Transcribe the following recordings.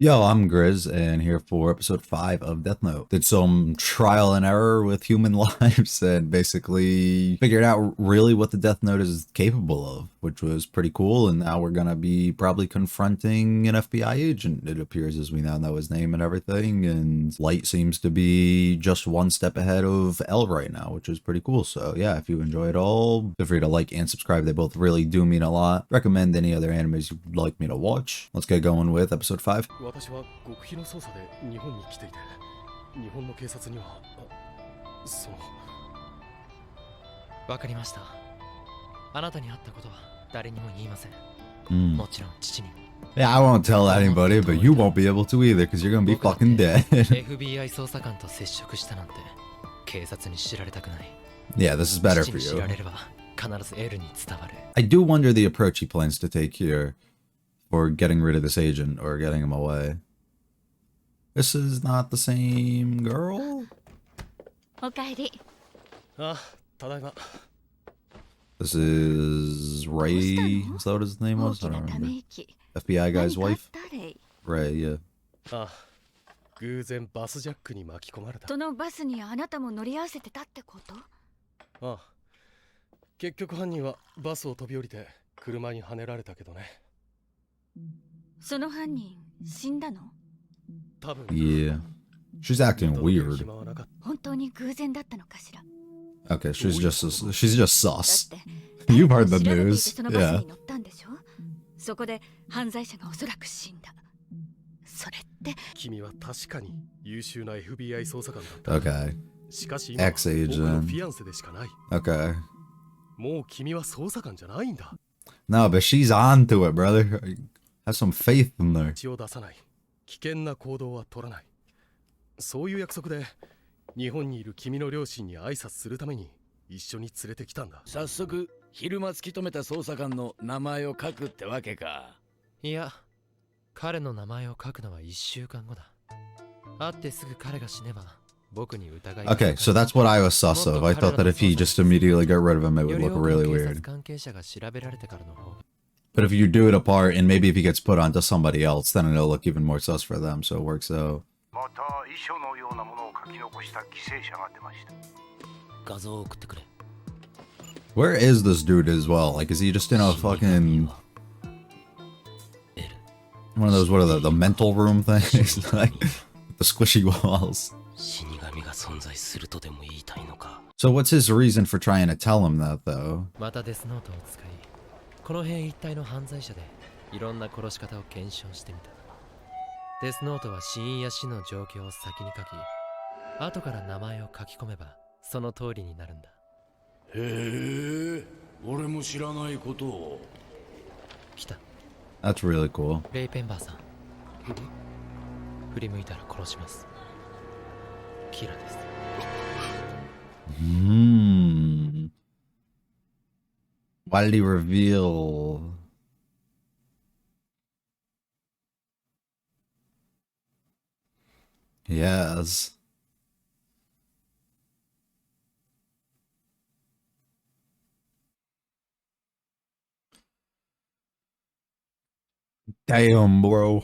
Yo, I'm Grizz, and here for episode 5 of Death Note. Did some trial and error with human lives and basically figured out really what the Death Note is capable of, which was pretty cool. And now we're gonna be probably confronting an FBI agent, it appears, as we now know his name and everything. And Light seems to be just one step ahead of L right now, which is pretty cool. So yeah, if you enjoy it all, feel free to like and subscribe. They both really do mean a lot. Recommend any other animes you'd like me to watch. Let's get going with episode 5. 私は極秘の捜査で日本に来ていて、日本の警察にはそのわかりました。あなたに会ったことは誰にも言いません。もちろん父にも。Yeah, I won't tell anybody, but you won't be able to either, because you're gonna be fucking dead. FBI 捜査官と接触したなんて警察に知られたくない。Yeah, this is better 父 for に知 you. られれば必ず L に伝わる。I do wonder the approach he plans to take here for getting rid of this agent or getting him away. This is not the same girl? おかえり。あ、ただいま。This is Ray. Is that what his name was? I don't remember. FBI guy's wife? Ray, yeah. あ、偶然バスジャックに巻き込まれた。そのバスにあなたも乗り合わせてたってこと？あ、結局犯人はバスを飛び降りて車にはねられたけどね。その犯人死んだの？多分。Yeah. She's acting weird. 本当に偶然だったのかしら。Okay, she's just sus. You've heard the news. Yeah. そこで犯罪者がおそらく死んだ。それって。君は確かに優秀な FBI 捜査官だった。Okay. しかし今は僕のフィアンセでしかない。Okay. もう君は捜査官じゃないんだ。No, but she's on to it, brother. Have some faith in there. 血を出さない。危険な行動は取らない。そういう約束で日本にいる君の両親に挨拶するために一緒に連れてきたんだ。早速昼間突き止めた捜査官の名前を書くってわけか。いや、彼の名前を書くのは1週間後だ。会ってすぐ彼が死ねば僕に疑いが。 Okay, so that's what I was sus of. I thought that if he just immediately got rid of him, it would look really weird. 関係者が調べられてからの方。 But if you do it apart, and maybe if he gets put onto somebody else, then it'll look even more sus for them, so it works out. また遺書のようなものを書き残した犠牲者が出ました。画像を送ってくれ。 Where is this dude as well? Like, is he just in a fucking... one of those, what are the mental room things? Like, the squishy walls. 死神が存在するとでも言いたいのか。 So what's his reason for trying to tell him that, though? またデスノートを使い、この辺一帯の犯罪者でいろんな殺し方を検証してみた。デスノートは死因や死の状況を先に書き、後から名前を書き込めばその通りになるんだ。へえ、俺も知らないことを。来た。 That's really cool. レイペンバーさん。振り向いたら殺します。キラです。Why did he reveal... Yes. Damn, bro.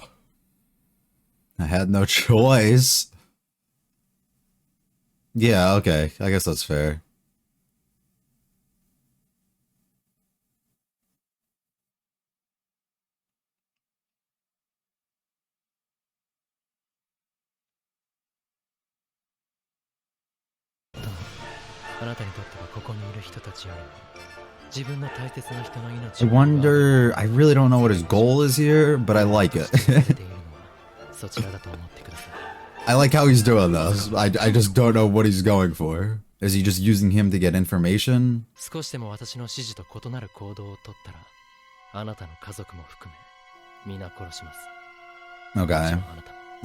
I had no choice. Yeah, okay. I guess that's fair. I wonder, I really don't know what his goal is here, but I like it. I like how he's doing this. I just don't know what he's going for. Is he just using him to get information? 少しでも私の指示と異なる行動を取ったら、あなたの家族も含め、皆殺します。 Okay.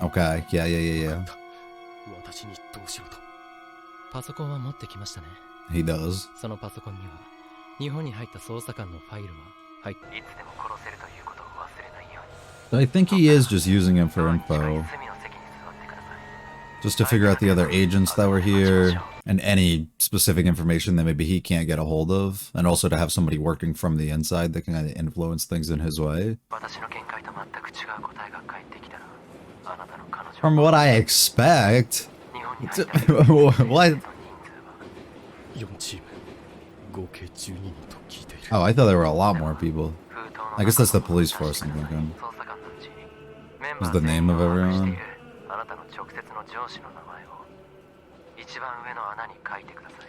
Okay. Yeah, yeah, yeah, yeah. 私にどうしろと。パソコンは持ってきましたね。 He does. そのパソコンには、日本に入った捜査官のファイルは入って。いつでも殺せるということを忘れないように。 I think he is just using him for info. Just to figure out the other agents that were here, and any specific information that maybe he can't get a hold of, and also to have somebody working from the inside that can kind of influence things in his way. From what I expect. What? 4チーム合計12人と聞いている Oh, I thought there were a lot more people. I guess that's the police force I'm thinking. What's the name of everyone? あなたの直接の上司の名前を一番上の穴に書いてください。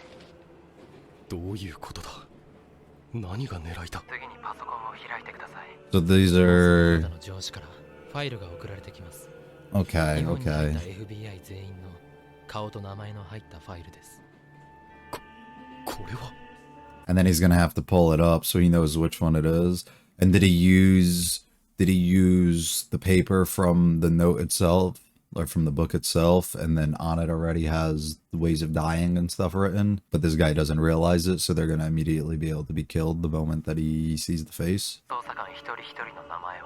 どういうことだ何が狙いだ次にパソコンを開いてください。 So these あ are... なたの上司からファイルが送られてきます。 Okay, 日本に入った okay. FBI 全員の顔と名前の入ったファイルです。これは And then he's gonna have to pull it up so he knows which one it is. And did he use the paper from the note itself? Or from the book itself, and then on it already has the ways of dying and stuff written, but this guy doesn't realize it, so they're gonna immediately be able to be killed the moment that he sees the face. 捜査官一人一人の名前を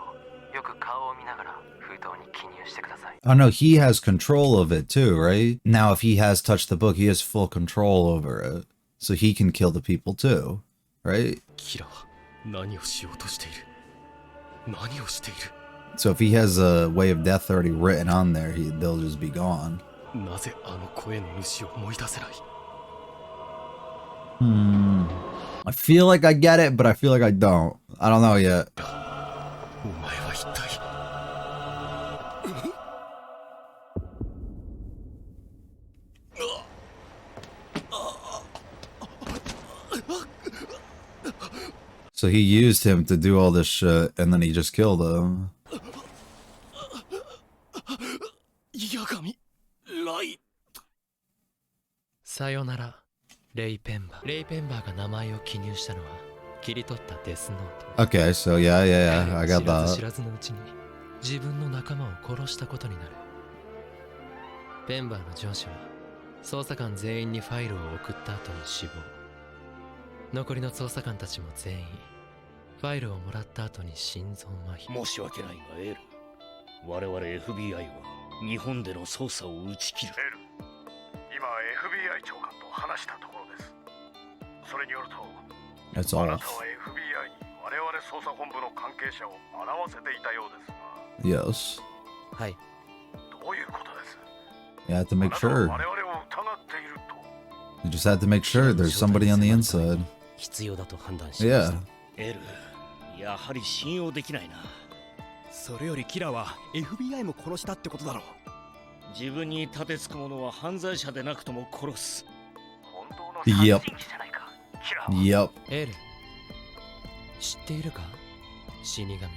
よく顔を見ながら封筒に記入してください。 Oh no, he has control of it too, right? Now if he has touched the book, he has full control over it. So he can kill the people too, right? キラは何をしようとしている何をしている So if he has a way of death already written on there, they'll just be gone. なぜあの声の主を思い出せない I feel like I get it, but I feel like I don't. I don't know yet. お前は一体 So he used him to do all this shit, and then he just killed him. 八神ライさよなら、レイ・ペンバー。レイ・ペンバーが名前を記入したのは切り取ったデスノート。 Okay, so yeah, I got 知らず知 that. らずのうちに自分の仲間を殺したことになる。ペンバーの上司は捜査官全員にファイルを送った後に死亡。残りの捜査官たちも全員ファイルをもらった後に心臓麻痺。申し訳ないがエール、我々 FBI は日本での捜査を打ち切る。エル、今 FBI 長官と話したところです。それによると That's あ all. なたは FBI に我々捜査本部の関係者を表せていたようですが Yes. はい。どういうことです You have to あ make なたは sure. 我々を疑っていると You just had to make sure there's somebody on the inside. 必要だと判断しました。 Yeah. エル、やはり信用できないな。それよりキラは FBI も殺したってことだろう。自分に立てつく者は犯罪者でなくとも殺す。本当の Yep. 殺人鬼じゃないかキラは Yep. エール、知っているか死神は。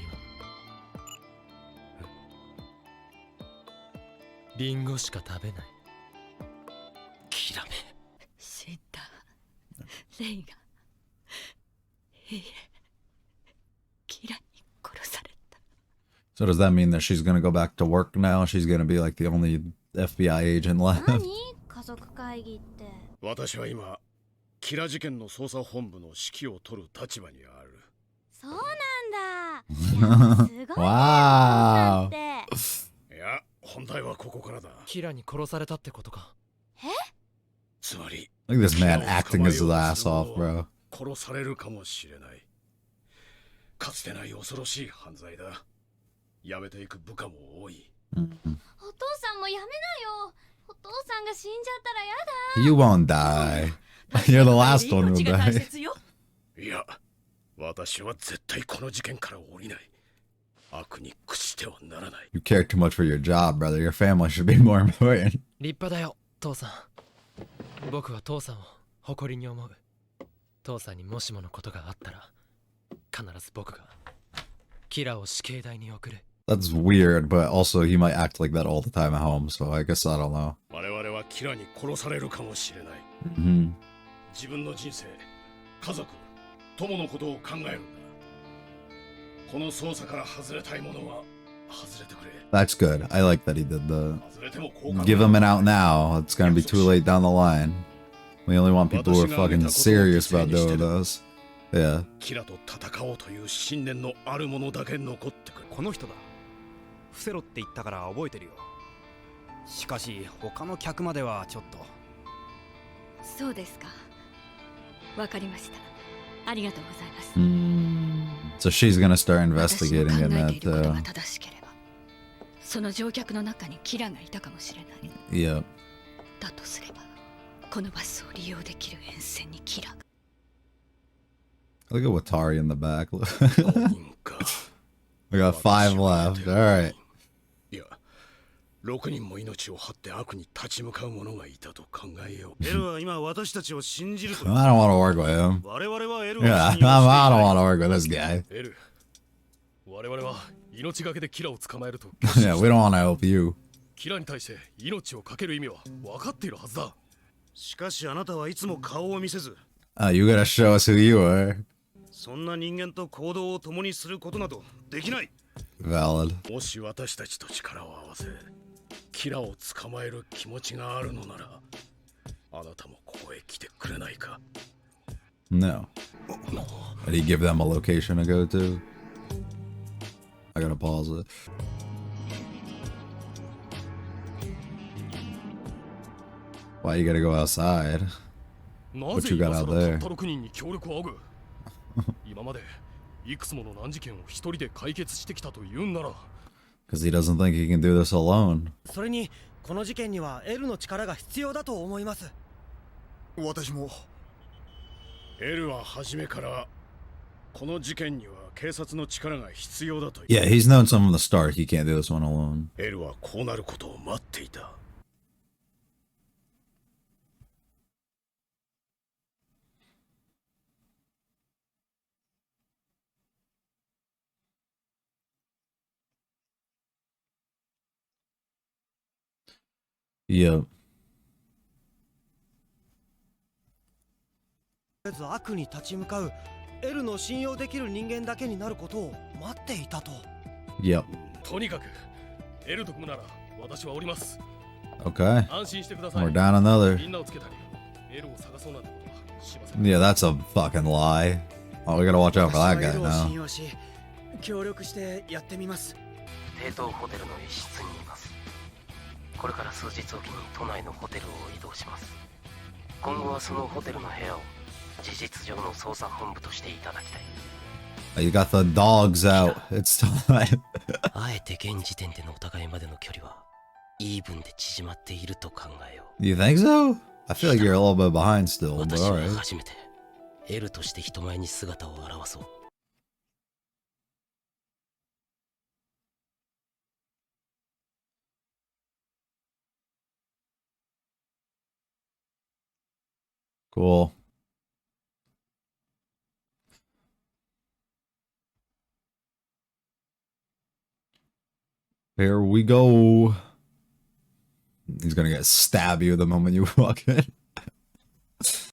リンゴしか食べない。キラメ。死んだレイがいいえキラに殺された。 So does that mean that she's gonna go back to work now? She's gonna be like the only FBI agent left? 何家族会議って。私は今キラ事件の捜査本部の指揮を取る立場にある。そうなんだ。いやすごいね。 Wow. お父さんっていや本題はここからだ。キラに殺されたってことか。つまり Look at this man acting his ass off, bro. 殺されるかもしれない。かつてない恐ろしい犯罪だ。辞めていく部下も多い。お父さんもやめなよ。お父さんが死んじゃったらやだ。 You won't die. You're the last one who 命が大 die. 切よ。いや、私は絶対この事件から降りない。悪に屈してはならない。You care too much for your job, brother. Your family should be more important. 立派だよ、父さん。僕は父さんを誇りに思う。父さんにもしものことがあったら、必ず僕がキラを死刑台に送る。That's weird, but also he might act like that all the time at home, so I guess I don't know. 我々はキラに殺されるかもしれない。Hmm. 自分の人生、家族、友のことを考えるんだ。この捜査から外れたいものは外れてくれ。 That's good. I like that he did that. 外れても好感 Give him an out now. It's gonna be too late down the line. We only want people who are fucking serious about doing this. Yeah. キラと戦おうという信念のあるものだけ残ってくる。この人だ。伏せろって言ったから覚えてるよ。しかし他の客まではちょっと。そうですか。わかりました。ありがとうございます。 So she's gonna start 私の investigating 考 in えて that いることが too. 正しければ、その乗客の中にキラがいたかもしれない。 Yeah. だとすればこのバスを利用できる沿線にキラが。 Look at Watari in the back. 5人か。 We got 5 left. Alright. いや、6人も命を張って悪に立ち向かう者がいたと考えよう。エルは今私たちを信じると。 I don't want to work with him. 我々はエルを Yeah, 信用してい I な don't い。 want to work with this guy. エル、我々は命がけでキラを捕まえると。Yeah, we don't want to help you. キラに対して命を懸ける意味は分かっているはずだ。しかしあなたはいつも顔を見せず、 You gotta show us who you are. そんな人間と行動を共にすることなどできない。 Valid. もし私たちと力を合わせキラを捕まえる気持ちがあるのなら、あなたもここへ来てくれないか。 No. Did he give them a location to go to? I gotta pause it. Why you gotta go outside? なぜ you got 今 out 更 there? たった6人に協力を仰ぐ。今までいくつもの難事件を一人で解決してきたと言うんなら。 Because he doesn't think he can do this alone. それにこの事件にはエルの力が必要だと思います。私も。エルは初めからこの事件には警察の力が必要だと Yeah, he's known from the start he can't do this one alone. エルはこうなることを待っていた。 Yep. とりあえず悪に立ち向かうエルの信用できる人間だけになることを待っていたと。 Yep. とにかくエルと組むなら私はおります。 Okay. 安心してください。 We're down another. みんなをつけたりエルを探そうなんてことはしません。 Yeah, that's a fucking lie. Oh, we gotta watch out for that 私はエ guy ルを信 now. 用し協力してやってみます。帝東ホテルの一室にいます。これから数日おきに都内のホテルを移動します。今後はそのホテルの部屋を事実上の捜査本部としていただきたい。 You got the dogs out. It's time. あえて現時点でのお互いまでの距離はイーブンで縮まっていると考えよう。 You think so? I feel like you're a little bit behind still, but 私は alright. 初めてエルとして人前に姿を現そう。 Cool. Here we go. He's gonna stab you the moment you walk in.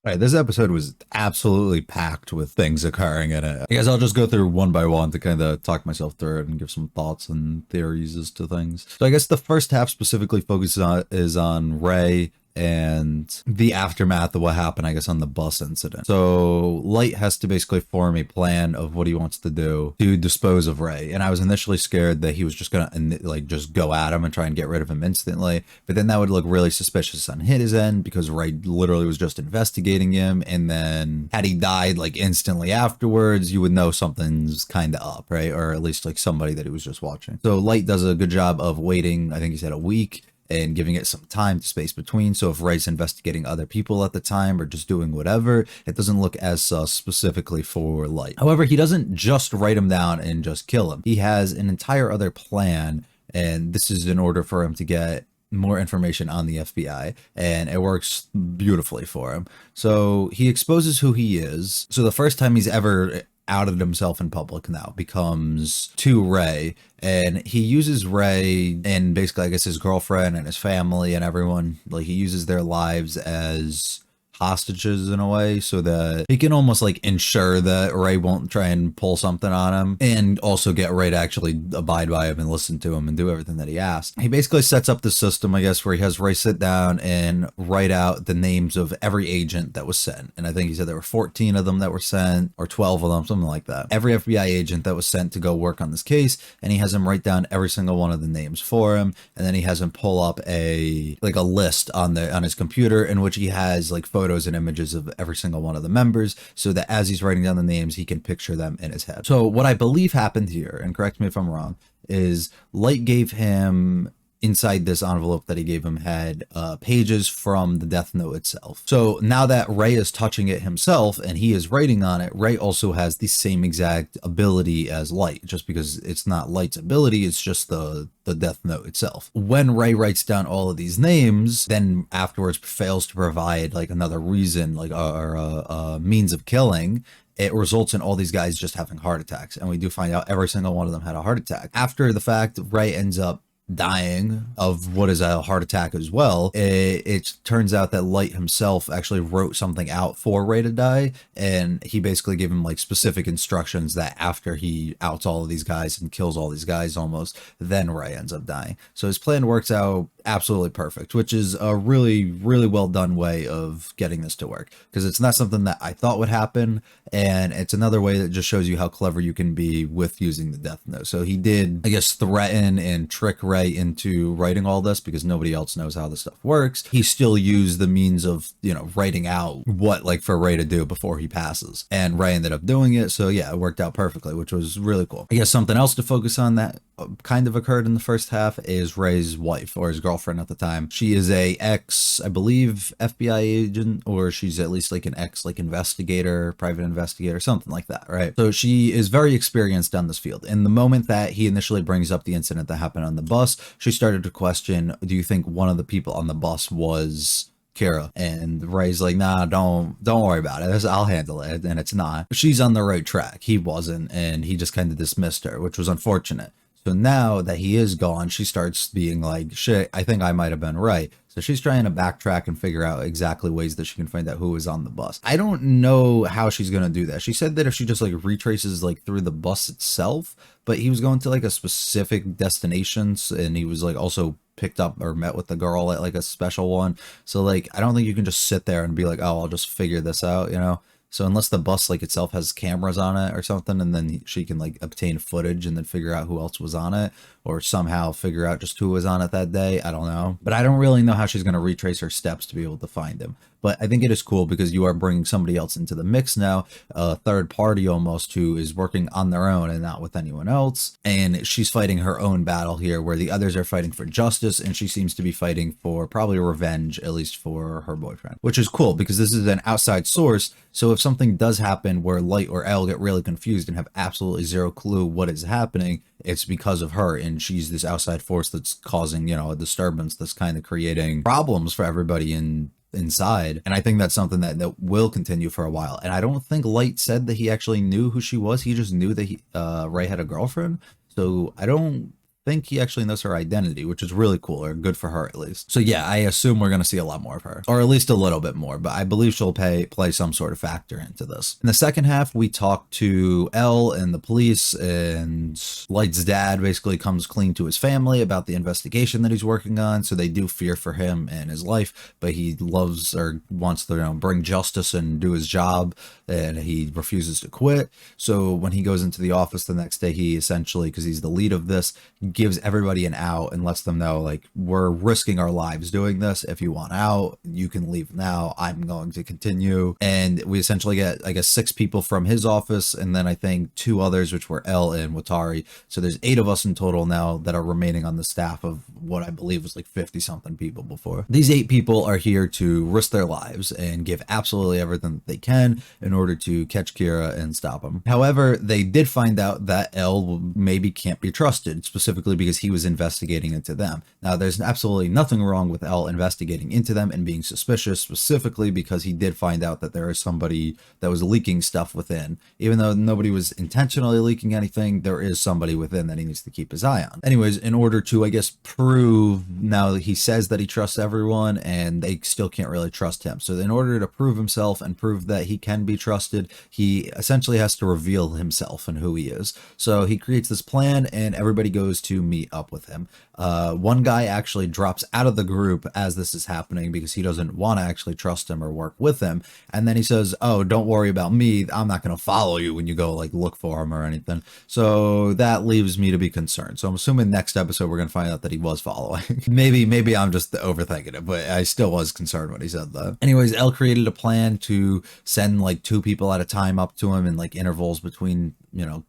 Alright, this episode was absolutely packed with things occurring in it. I guess I'll just go through one by one to kind of talk myself through it and give some thoughts and theories as to things. So I guess the first half specifically focuses on Ray and the aftermath of what happened, I guess, on the bus incident. So Light has to basically form a plan of what he wants to do to dispose of Ray. And I was initially scared that he was just gonna like just go at him and try and get rid of him instantly. But then that would look really suspicious on his end because Ray literally was just investigating him. And then had he died like instantly afterwards, you would know something's kind of up, right? Or at least like somebody that he was just watching. So Light does a good job of waiting, I think he said a week, and giving it some time to space between. So if Ray's investigating other people at the time or just doing whatever, it doesn't look as sus specifically for Light. However, he doesn't just write him down and just kill him. He has an entire other plan, and this is in order for him to get more information on the FBI, and it works beautifully for him. So he exposes who he is. So the first time he's ever outed himself in public now becomes to Ray, and he uses Ray and basically I guess his girlfriend and his family and everyone, like he uses their lives as hostages in a way so that he can almost like ensure that Ray won't try and pull something on him, and also get Ray to actually abide by him and listen to him and do everything that he asks. He basically sets up the system, I guess, where he has Ray sit down and write out the names of every agent that was sent. And I think he said there were 14 of them that were sent, or 12 of them, something like that. Every FBI agent that was sent to go work on this case, and he has him write down every single one of the names for him, and then he has him pull up a list on his computer in which he has like photos and images of every single one of the members, so that as he's writing down the names, he can picture them in his head. So what I believe happened here, and correct me if I'm wrong, is Light gave him, inside this envelope that he gave him, had pages from the Death Note itself. So now that Ray is touching it himself and he is writing on it, Ray also has the same exact ability as Light, just because it's not Light's ability, it's just the Death Note itself. When Ray writes down all of these names, then afterwards fails to provide like another reason, like or a means of killing, it results in all these guys just having heart attacks. And we do find out every single one of them had a heart attack. After the fact, Ray ends up dying of what is a heart attack as well. It turns out that Light himself actually wrote something out for Ray to die, and he basically gave him like specific instructions that after he outs all of these guys and kills all these guys almost, then Ray ends up dying. So his plan works out absolutely perfect, which is a really, really well done way of getting this to work, because it's not something that I thought would happen, and it's another way that just shows you how clever you can be with using the Death Note. So he did, I guess, threaten and trick Ray into writing all this because nobody else knows how this stuff works. He still used the means of, you know, writing out what like for Ray to do before he passes, and Ray ended up doing it. So yeah, it worked out perfectly, which was really cool. I guess something else to focus on that kind of occurred in the first half is Ray's wife, or his girlfriend at the time. She is a ex, I believe, FBI agent, or she's at least like an ex like investigator, private investigator, something like that, right? So she is very experienced on this field. And the moment that he initially brings up the incident that happened on the bus, she started to question, do you think one of the people on the bus was Kira? And Ray's like, nah, don't worry about it, I'll handle it. And it's not. She's on the right track. He wasn't, and he just kind of dismissed her, which was unfortunate. So now that he is gone, she starts being like, shit, I think I might have been right. So she's trying to backtrack and figure out exactly ways that she can find out who was on the bus. I don't know how she's going to do that. She said that if she just like retraces like through the bus itself, but he was going to like a specific destinations, and he was like also picked up or met with the girl at like a special one. So like, I don't think you can just sit there and be like, oh, I'll just figure this out, you know? So unless the bus like itself has cameras on it or something, and then she can like obtain footage and then figure out who else was on it, or somehow figure out just who was on it that day, I don't know. But I don't really know how she's going to retrace her steps to be able to find him. But I think it is cool because you are bringing somebody else into the mix now, a third party almost, who is working on their own and not with anyone else. And she's fighting her own battle here, where the others are fighting for justice, and she seems to be fighting for probably revenge, at least for her boyfriend, which is cool because this is an outside source. So if something does happen where Light or Elle get really confused and have absolutely zero clue what is happening, it's because of her, and she's this outside force that's causing, you know, a disturbance that's kind of creating problems for everybody inside. And I think that's something that will continue for a while. And I don't think Light said that he actually knew who she was. He just knew that Ray had a girlfriend. So I don't think he actually knows her identity, which is really cool, or good for her at least. So yeah, I assume we're going to see a lot more of her, or at least a little bit more, but I believe she'll play some sort of factor into this. In the second half, we talk to Elle and the police, and Light's dad basically comes clean to his family about the investigation that he's working on. So they do fear for him and his life, but he loves or wants to, you know, bring justice and do his job, and he refuses to quit. So when he goes into the office the next day, he essentially, because he's the lead of this, gives everybody an out and lets them know, like, we're risking our lives doing this. If you want out, you can leave now. I'm going to continue. And we essentially get, I guess, 6 people from his office, and then I think 2 others, which were Elle and Watari. So there's 8 of us in total now that are remaining on the staff of what I believe was like 50 something people before. These 8 people are here to risk their lives and give absolutely everything that they can in order to catch Kira and stop him. However, they did find out that Elle maybe can't be trusted, specifically because he was investigating into them. Now, there's absolutely nothing wrong with Elle investigating into them and being suspicious, specifically because he did find out that there is somebody that was leaking stuff within. Even though nobody was intentionally leaking anything, there is somebody within that he needs to keep his eye on. Anyways, in order to, I guess, prove, now that he says that he trusts everyone and they still can't really trust him. So in order to prove himself and prove that he can be trusted, he essentially has to reveal himself and who he is. So he creates this plan, and everybody goes to meet up with him. One guy actually drops out of the group as this is happening because he doesn't want to actually trust him or work with him. And then he says, oh, don't worry about me. I'm not going to follow you when you go like look for him or anything. So that leaves me to be concerned. So I'm assuming next episode we're going to find out that he was following. maybe I'm just overthinking it, but I still was concerned when he said that. Anyways, Elle created a plan to send like 2 people at a time up to him in like intervals between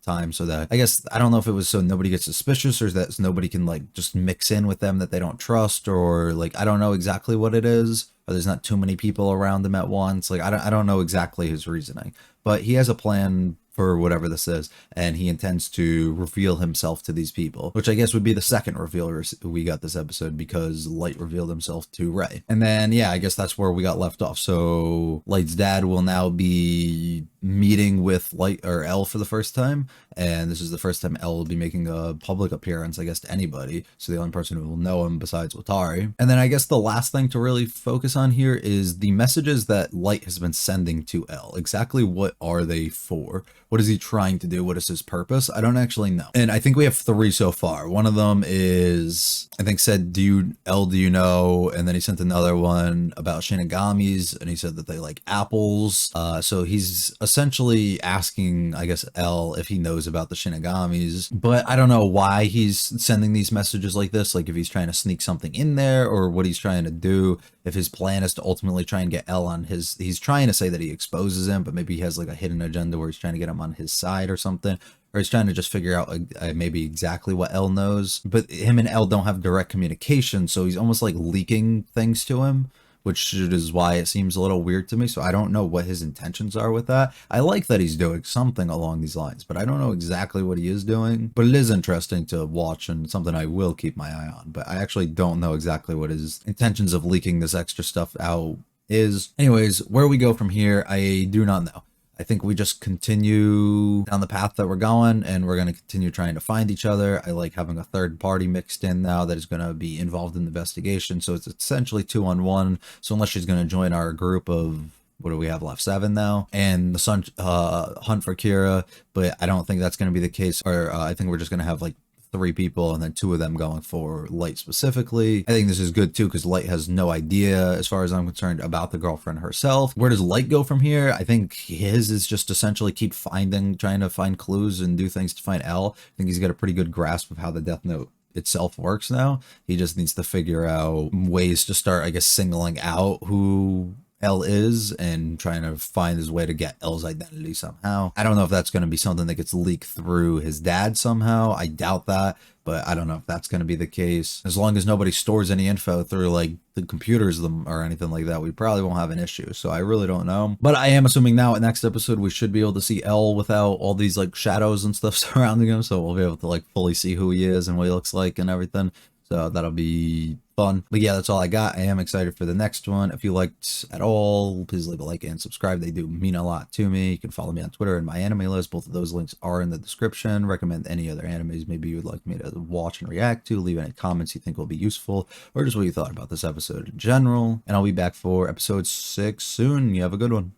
time, so that I guess I don't know if it was so nobody gets suspicious or that nobody can like just mix in with them that they don't trust, or like I don't know exactly what it is, or there's not too many people around him at once. Like I don't know exactly his reasoning, but he has a plan for whatever this is, and he intends to reveal himself to these people, which I guess would be the second reveal we got this episode, because Light revealed himself to Ray. And then yeah, I guess that's where we got left off. So Light's dad will now be meeting with Light or L for the first time, and this is the first time L will be making a public appearance, I guess, to anybody, so the only person who will know him besides Watari. And then I guess the last thing to really focus on here is the messages that Light has been sending to L. Exactly what are they for? What is he trying to do? What is his purpose? I don't actually know. And I think we have 3 so far. One of them is, I think, said, do you know? And then he sent another one about Shinigami's, and he said that they like apples. So he's essentially asking, I guess, L if he knows about the Shinigami's, but I don't know why he's sending these messages like this, like if he's trying to sneak something in there or what he's trying to do. If his plan is to ultimately try and get L on his, he's trying to say that he exposes him, but maybe he has like a hidden agenda where he's trying to get him on his side or something, or he's trying to just figure out maybe exactly what L knows. But him and L don't have direct communication, so he's almost like leaking things to him, which is why it seems a little weird to me. So I don't know what his intentions are with that. I like that he's doing something along these lines, but I don't know exactly what he is doing. But it is interesting to watch and something I will keep my eye on. But I actually don't know exactly what his intentions of leaking this extra stuff out is. Anyways, where we go from here, I do not know. I think we just continue down the path that we're going, and we're going to continue trying to find each other. I like having a third party mixed in now that is going to be involved in the investigation. So it's essentially 2-on-1. So unless she's going to join our group of, what do we have left, 7 now, and the Sun hunt for Kira, but I don't think that's going to be the case. Or I think we're just going to have like 3 people, and then 2 of them going for Light specifically. I think this is good too, because Light has no idea, as far as I'm concerned, about the girlfriend herself. Where does Light go from here? I think his is just essentially keep trying to find clues and do things to find L. I think he's got a pretty good grasp of how the Death Note itself works now. He just needs to figure out ways to start, I guess, singling out who L is and trying to find his way to get L's identity somehow. I don't know if that's going to be something that gets leaked through his dad somehow. I doubt that, but I don't know if that's going to be the case. As long as nobody stores any info through like the computers or anything like that, we probably won't have an issue. So I really don't know. But I am assuming now at next episode, we should be able to see L without all these like shadows and stuff surrounding him. So we'll be able to like fully see who he is and what he looks like and everything. So that'll be fun. But yeah, that's all I got. I am excited for the next one. If you liked at all, please leave a like and subscribe. They do mean a lot to me. You can follow me on Twitter and my anime list. Both of those links are in the description. Recommend any other animes maybe you would like me to watch and react to. Leave any comments you think will be useful, or just what you thought about this episode in general. And I'll be back for episode 6 soon. You have a good one.